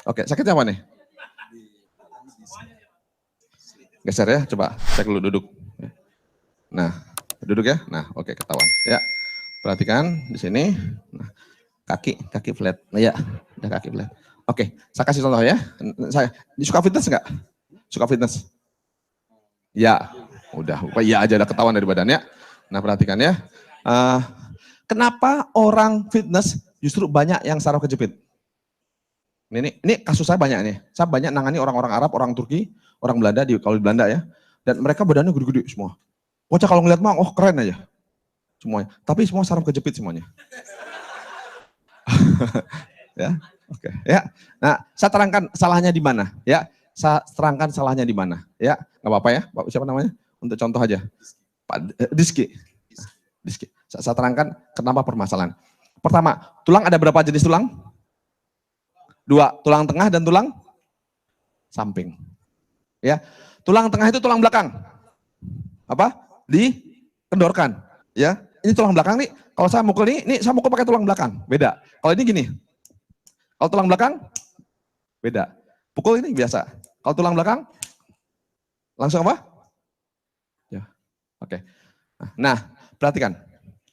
Oke, sakitnya apa nih? Geser ya, coba cek dulu duduk. Nah, duduk ya. Nah, oke, ketahuan. Ya, perhatikan di sini. Nah, kaki flat. Nah, ya, udah kaki flat. Oke, saya kasih contoh ya. Saya suka fitness nggak? Suka fitness? Ya, udah. Iya aja, udah ketahuan dari badannya. Nah, perhatikan ya. Kenapa orang fitness justru banyak yang saraf kejepit? Ini kasus saya banyak nih. Saya banyak nangani orang-orang Arab, orang Turki, orang Belanda kalau di Belanda ya. Dan mereka badannya gede-gede semua. Wajah kalau ngeliat mah, oh keren aja semuanya. Tapi semua saraf kejepit semuanya. Ya, oke. Ya. Nah, saya terangkan salahnya di mana. Ya, saya terangkan salahnya di mana. Ya, nggak apa-apa ya. Pak siapa namanya? Untuk contoh aja. Pak Diski. Diski. Saya terangkan kenapa permasalahan. Pertama, tulang ada berapa jenis tulang? 2, tulang tengah dan tulang samping. Ya, tulang tengah itu tulang belakang. Apa? Dikendorkan. Ya, ini tulang belakang nih. Kalau saya mukul ini saya mukul pakai tulang belakang. Beda. Kalau ini gini. Kalau tulang belakang, beda. Pukul ini biasa. Kalau tulang belakang, langsung apa? Ya, oke. Nah, perhatikan.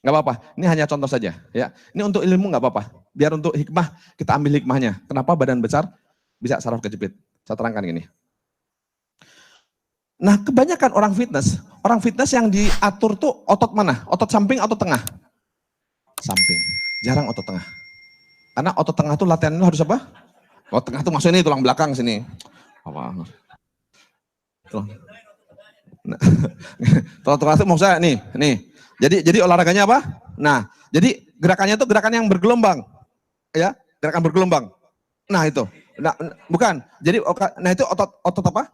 Nggak apa-apa. Ini hanya contoh saja. Ya, ini untuk ilmu nggak apa-apa. Biar untuk hikmah, kita ambil hikmahnya. Kenapa badan besar bisa saraf kejepit? Saya terangkan gini. Nah, kebanyakan orang fitness yang diatur tuh otot mana? Otot samping atau tengah? Samping. Jarang otot tengah. Karena otot tengah tuh latihannya harus apa? Otot tengah tuh maksudnya ini tulang belakang sini. Apa? Tulang tengah tuh maksudnya nih. Jadi olahraganya apa? Nah, jadi gerakannya tuh gerakan yang bergelombang. Ya, gerakan bergelombang. Nah, itu. Nah, bukan. Jadi itu otot apa?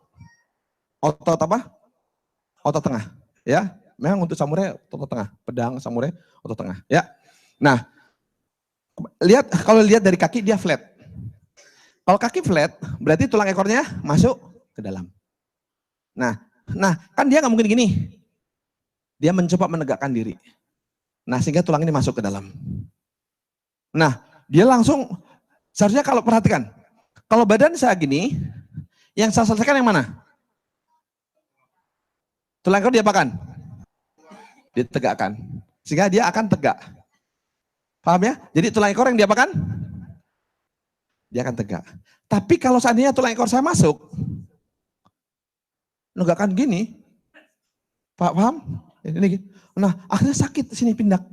Otot apa? Otot tengah. Ya, memang untuk samurai otot tengah. Pedang samurai otot tengah. Ya. Nah, kalau lihat dari kaki dia flat. Kalau kaki flat, berarti tulang ekornya masuk ke dalam. Nah, kan dia nggak mungkin gini. Dia mencoba menegakkan diri. Nah, sehingga tulang ini masuk ke dalam. Nah, dia langsung, seharusnya kalau perhatikan, kalau badan saya gini, yang saya selesaikan yang mana? Tulang ekor diapakan? Ditegakkan. Sehingga dia akan tegak. Paham ya? Jadi tulang ekor yang diapakan? Dia akan tegak. Tapi kalau seandainya tulang ekor saya masuk, negakkan gini, paham? Ini, nah akhirnya sakit sini pindak.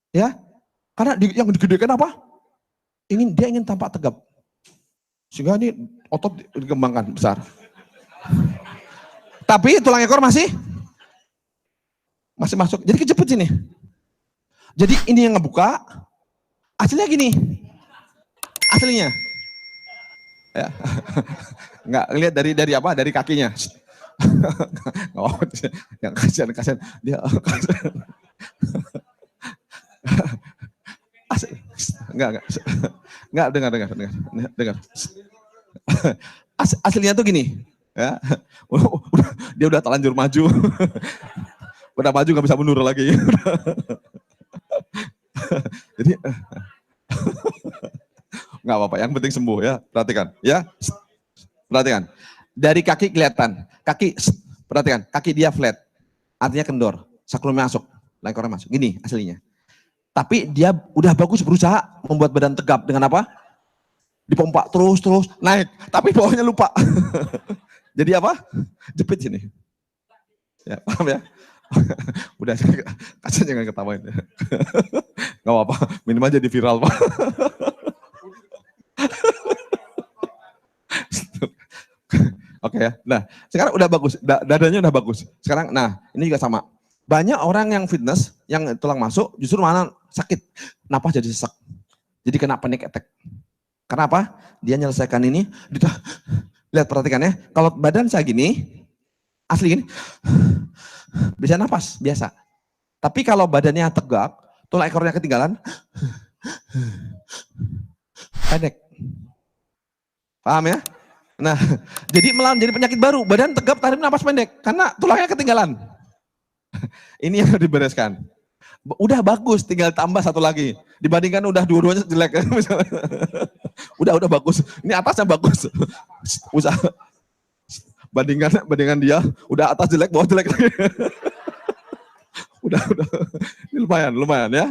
Ya, karena yang digedekan apa? Dia ingin tampak tegap. Sehingga ini otot dikembangkan besar. Tapi tulang ekor masih masuk. Jadi kejepit sini. Jadi ini yang ngebuka, hasilnya gini. Aslinya. Ya. Enggak lihat dari apa? Dari kakinya. Yang kasihan dia. Enggak dengar. Aslinya tuh gini, ya. Dia udah terlanjur maju. Udah maju nggak bisa mundur lagi. Jadi nggak apa-apa, yang penting sembuh ya. Perhatikan, ya. Perhatikan. Dari kaki kelihatan, perhatikan, kaki dia flat, artinya kendor, saklumnya masuk, ekornya masuk. Gini aslinya. Tapi dia udah bagus berusaha membuat badan tegap dengan apa? Dipompa terus naik, tapi bawahnya lupa. Jadi apa? Jepit sini. Ya, paham ya? Udah, kasian jangan ketawain. Gak apa-apa, minimal jadi viral, Pak. Oke ya. Nah, sekarang udah bagus, dadanya udah bagus. Sekarang, nah ini juga sama. Banyak orang yang fitness, yang tulang masuk, justru mana sakit. Napas jadi sesak. Jadi kena panic attack. Kenapa? Dia menyelesaikan ini, lihat perhatikan ya. Kalau badan saya gini, asli gini, bisa napas, biasa. Tapi kalau badannya tegak, tulang ekornya ketinggalan, pendek. Paham ya? Nah, jadi jadi penyakit baru, badan tegap tapi napas pendek, karena tulangnya ketinggalan. Ini yang harus dibereskan. Udah bagus, tinggal tambah satu lagi. Dibandingkan udah dua-duanya jelek. Udah bagus. Ini atasnya bagus. Usaha bandingan dia, udah atas jelek, bawah jelek lagi. udah. Ini lumayan ya.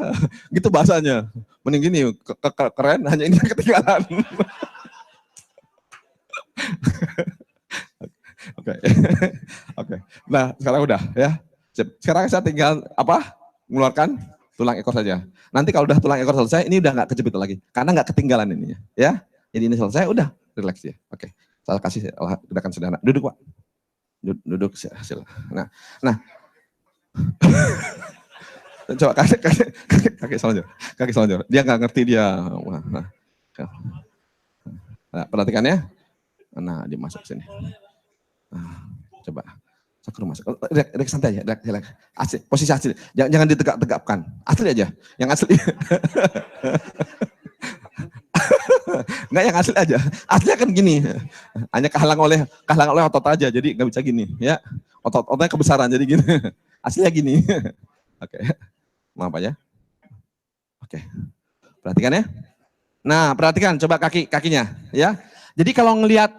Gitu bahasanya. Mending gini, keren, hanya ini yang ketinggalan. Oke. Nah, sekarang udah ya. Sekarang saya tinggal mengeluarkan tulang ekor saja. Nanti kalau udah tulang ekor selesai, ini udah nggak kejepit lagi. Karena nggak ketinggalan ini ya. Jadi ini selesai, udah relax ya. Oke. Saya kasih gerakan sederhana. Duduk, Pak. Duduk silakan. Nah. Coba kaki selonjor. Dia nggak ngerti dia. Nah, perhatikan ya. Nah, dia masuk sini. Coba. Saya ke rumah. Relax santai aja. Relax. Asli, posisi asli. Jangan ditegak-tegapkan. Asli aja. Yang asli. Enggak, yang asli aja. Aslinya kan gini. Hanya kehalang oleh otot aja. Jadi nggak bisa gini. Ya. Ototnya kebesaran. Jadi gini. Aslinya gini. Oke. Maaf ya. Oke. Perhatikan ya. Nah, perhatikan. Coba kakinya. Ya. Jadi kalau ngelihat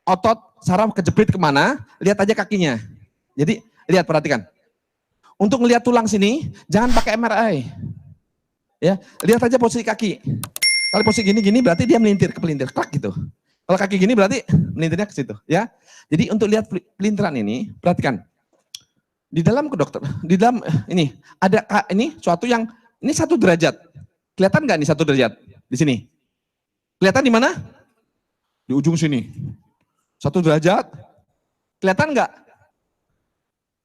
otot saraf kejepit kemana, lihat aja kakinya. Jadi lihat, perhatikan. Untuk ngelihat tulang sini, jangan pakai MRI. Ya, lihat aja posisi kaki. Kalau posisi gini berarti dia melintir, klak gitu. Kalau kaki gini berarti melintirnya ke situ. Ya, jadi untuk lihat pelintiran ini, perhatikan. Di dalam ini ada ini suatu yang ini 1 derajat. Kelihatan nggak nih 1 derajat di sini? Kelihatan di mana? Di ujung sini. 1 derajat. Kelihatan nggak?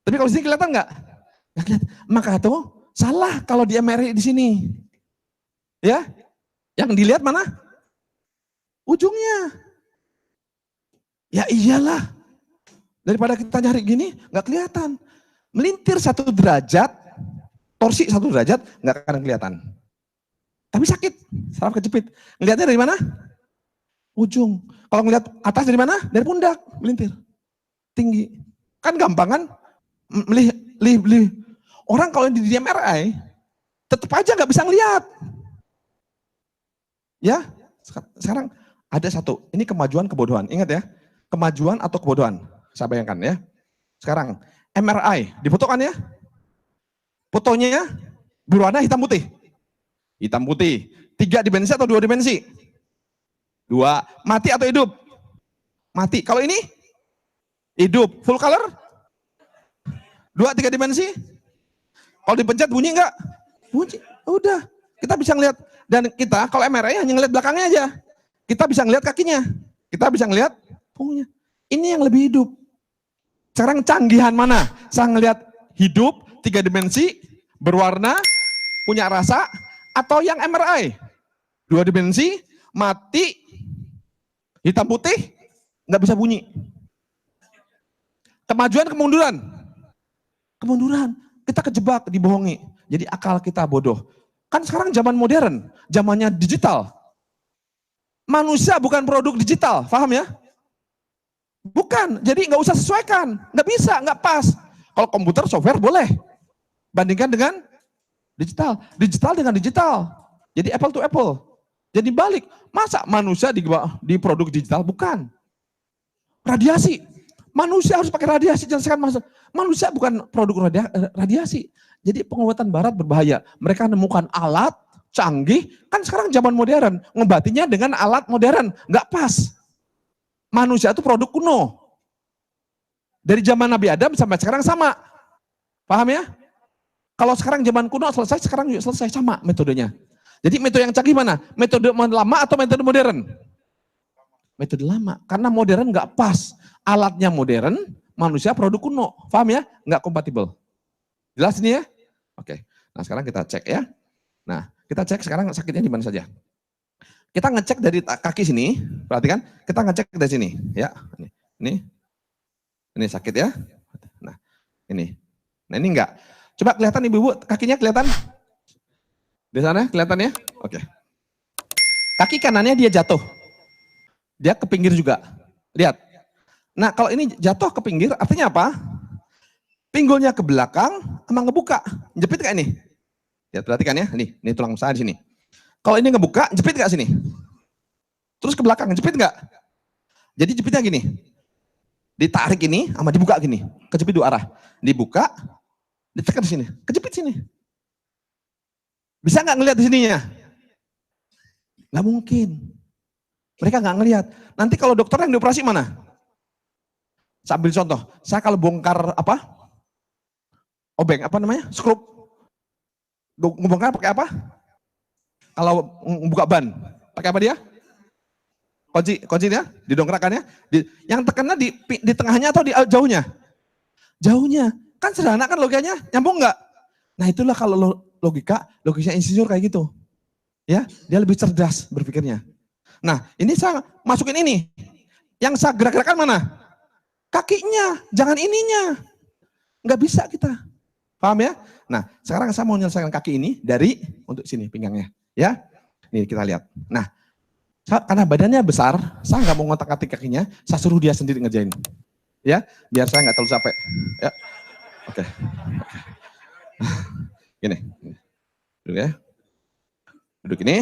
Tapi kalau di sini kelihatan nggak? Nggak kelihatan. Maka tuh salah kalau dia MRI di sini. Ya, yang dilihat mana? Ujungnya. Ya iyalah. Daripada kita nyari gini, nggak kelihatan. Melintir 1 derajat, torsi 1 derajat, nggak akan kelihatan. Tapi sakit, saraf kejepit. Ngelihatnya dari mana? Ujung. Kalau ngelihat atas dari mana? Dari pundak, melintir. Tinggi. Kan gampang kan? Orang kalau di MRI, tetap aja nggak bisa ngelihat. Ya, sekarang ada satu. Ini kemajuan kebodohan. Ingat ya, kemajuan atau kebodohan. Saya bayangkan ya. Sekarang MRI, difotokan ya. Fotonya berwarna hitam putih. Hitam putih. 3 dimensi atau 2 dimensi? 2. Mati atau hidup? Mati. Kalau ini? Hidup. Full color? 2, 3 dimensi? Kalau dipencet bunyi enggak? Bunyi. Udah. Kita bisa ngelihat. Dan kita kalau MRI hanya ngelihat belakangnya aja. Kita bisa ngelihat kakinya. Kita bisa ngelihat punggungnya. Ini yang lebih hidup. Sekarang canggihan mana? Saya ngelihat hidup, 3 dimensi, berwarna, punya rasa, atau yang MRI? 2 dimensi, mati, hitam putih, nggak bisa bunyi. Kemajuan, kemunduran. Kemunduran. Kita kejebak, dibohongi. Jadi akal kita bodoh. Kan sekarang zaman modern, zamannya digital. Manusia bukan produk digital, paham ya? Bukan, jadi nggak usah sesuaikan, nggak bisa, nggak pas. Kalau komputer software boleh, bandingkan dengan digital dengan digital. Jadi apple to apple. Jadi balik, masa manusia di produk digital? Bukan. Radiasi, manusia harus pakai radiasi, jangan sekarang manusia bukan produk radiasi. Jadi pengobatan barat berbahaya. Mereka menemukan alat canggih, kan sekarang zaman modern, ngobatinya dengan alat modern, nggak pas. Manusia itu produk kuno. Dari zaman Nabi Adam sampai sekarang sama. Paham ya? Kalau sekarang zaman kuno selesai, sekarang juga selesai, sama metodenya. Jadi metode yang canggih mana? Metode lama atau metode modern? Metode lama. Karena modern nggak pas. Alatnya modern, manusia produk kuno. Paham ya? Nggak kompatibel. Jelas ini ya? Oke. Nah sekarang kita cek ya. Nah kita cek sekarang sakitnya di mana saja. Kita ngecek dari kaki sini, perhatikan, kita ngecek dari sini, ya. Ini sakit ya. Nah, ini enggak. Coba kelihatan ibu-ibu, kakinya kelihatan? Di sana kelihatan ya? Oke. Kaki kanannya dia jatuh. Dia ke pinggir juga. Lihat. Nah, kalau ini jatuh ke pinggir, artinya apa? Pinggulnya ke belakang, emang ngebuka. Jepit kayak ini. Lihat, perhatikan ya. Ini tulang besar di sini. Kalau ini ngebuka, jepit gak sini? Terus ke belakang, jepit nggak? Jadi jepitnya gini, ditarik ini sama dibuka gini, kejepit dua arah. Dibuka, ditekan di sini, kejepit sini. Bisa nggak ngelihat di sininya? Nggak mungkin. Mereka nggak ngelihat. Nanti kalau dokter yang dioperasi mana? Sambil contoh, saya kalau bongkar apa? Obeng, apa namanya? Skrup. Ngebongkar pakai apa? Kalau buka ban, pakai apa dia? Kunci ya, didongkrakkannya. Yang tekannya di tengahnya atau di jauhnya? Jauhnya. Kan sederhana kan logikanya, nyambung nggak? Nah itulah kalau logikanya insinyur kayak gitu. Ya, dia lebih cerdas berpikirnya. Nah, ini saya masukin ini. Yang saya gerak-gerakkan mana? Kakinya, jangan ininya. Nggak bisa kita. Paham ya? Nah, sekarang saya mau menyelesaikan kaki ini dari untuk sini pinggangnya. Ya, ini kita lihat. Nah, karena badannya besar, saya nggak mau ngotak-ngatik kakinya, saya suruh dia sendiri ngerjain. Ya, biar saya nggak terlalu capek. Ya, oke. Gini, duduk ya. Duduk ini.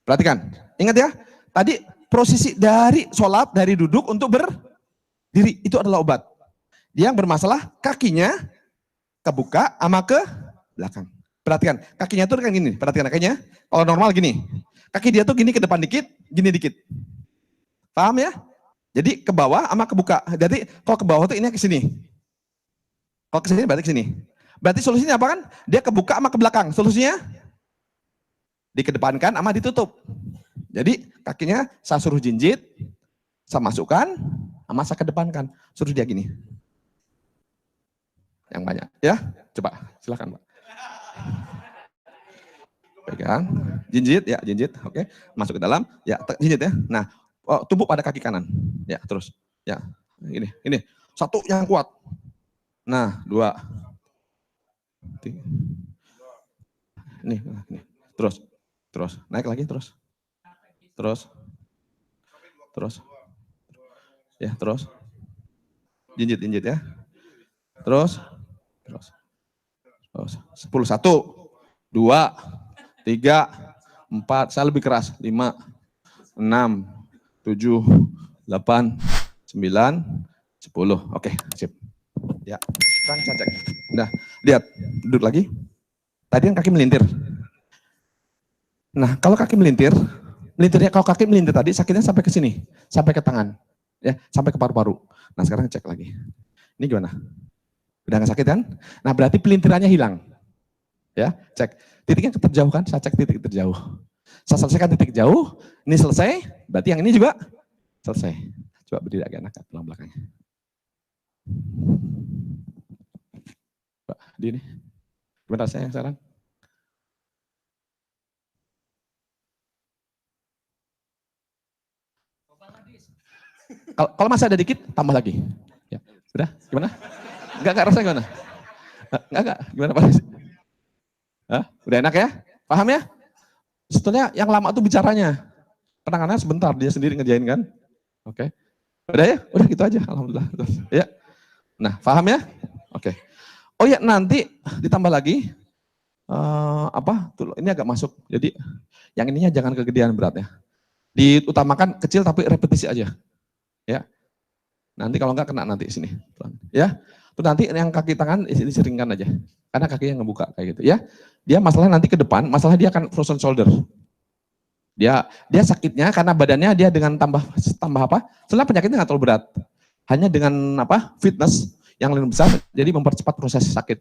Perhatikan, ingat ya, tadi posisi dari sholat, dari duduk untuk berdiri, itu adalah obat. Dia yang bermasalah, kakinya kebuka sama ke belakang. Perhatikan, kakinya tuh kan gini, perhatikan kakinya, kalau normal gini. Kaki dia tuh gini ke depan dikit, gini dikit. Paham ya? Jadi ke bawah sama kebuka. Jadi kalau ke bawah tuh ini ke sini. Kalau ke sini berarti ke sini. Berarti solusinya apa kan? Dia kebuka sama ke belakang. Solusinya dikedepankan sama ditutup. Jadi kakinya saya suruh jinjit, saya masukkan, sama saya kedepankan. Suruh dia gini. Yang banyak. Ya, coba silakan Pak. Pegang, jinjit, ya jinjit, oke. Masuk ke dalam, ya jinjit ya. Nah, tumbuk pada kaki kanan. Ya, terus. Ya, ini. Satu yang kuat. Nah, dua. Tiga. Ini. Terus. Naik lagi, terus. Ya, terus. Jinjit ya. Terus. 10, 1, 2, 3, 4, saya lebih keras, 5, 6, 7, 8, 9, 10. Oke, sip. Ya, sekarang saya cek. Udah, lihat, duduk lagi. Tadi kan kaki melintir. Nah, kalau kaki melintirnya kalau kaki melintir tadi sakitnya sampai ke sini, sampai ke tangan, ya, sampai ke paru-paru. Nah, sekarang cek lagi. Ini gimana? Udah nggak sakit kan? Nah, berarti pelintirannya hilang. Ya, cek. Titiknya terjauh kan? Saya cek titik terjauh. Saya selesaikan titik jauh, ini selesai, berarti yang ini juga selesai. Coba berdiri agak enak, tulang belakangnya. Pak, di ini. Gimana saya sekarang? Kalau masih ada dikit, tambah lagi. Ya, udah, gimana? Enggak rasanya gimana? Enggak, gimana Pak? Hah? Udah enak ya? Paham ya? Sebetulnya yang lama tuh bicaranya. Penanganannya sebentar, dia sendiri ngerjain kan? Oke. Udah ya? Udah gitu aja, alhamdulillah. Ya. Nah, paham ya? Oke. Oh ya, nanti ditambah lagi ini agak masuk. Jadi yang ininya jangan kegedean beratnya. Diutamakan kecil tapi repetisi aja. Ya. Nanti kalau enggak kena nanti sini. Ya. Terus nanti yang kaki tangan diseringkan aja. Karena kakinya ngebuka kayak gitu ya. Dia masalah nanti ke depan, masalah dia akan frozen shoulder. Dia sakitnya karena badannya dia dengan tambah apa? Sebenarnya penyakitnya nggak terlalu berat. Hanya dengan apa? Fitness yang lebih besar jadi mempercepat proses sakit.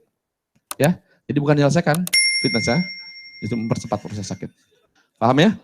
Ya. Jadi bukan menyelesaikan fitness ya. Itu mempercepat proses sakit. Paham ya?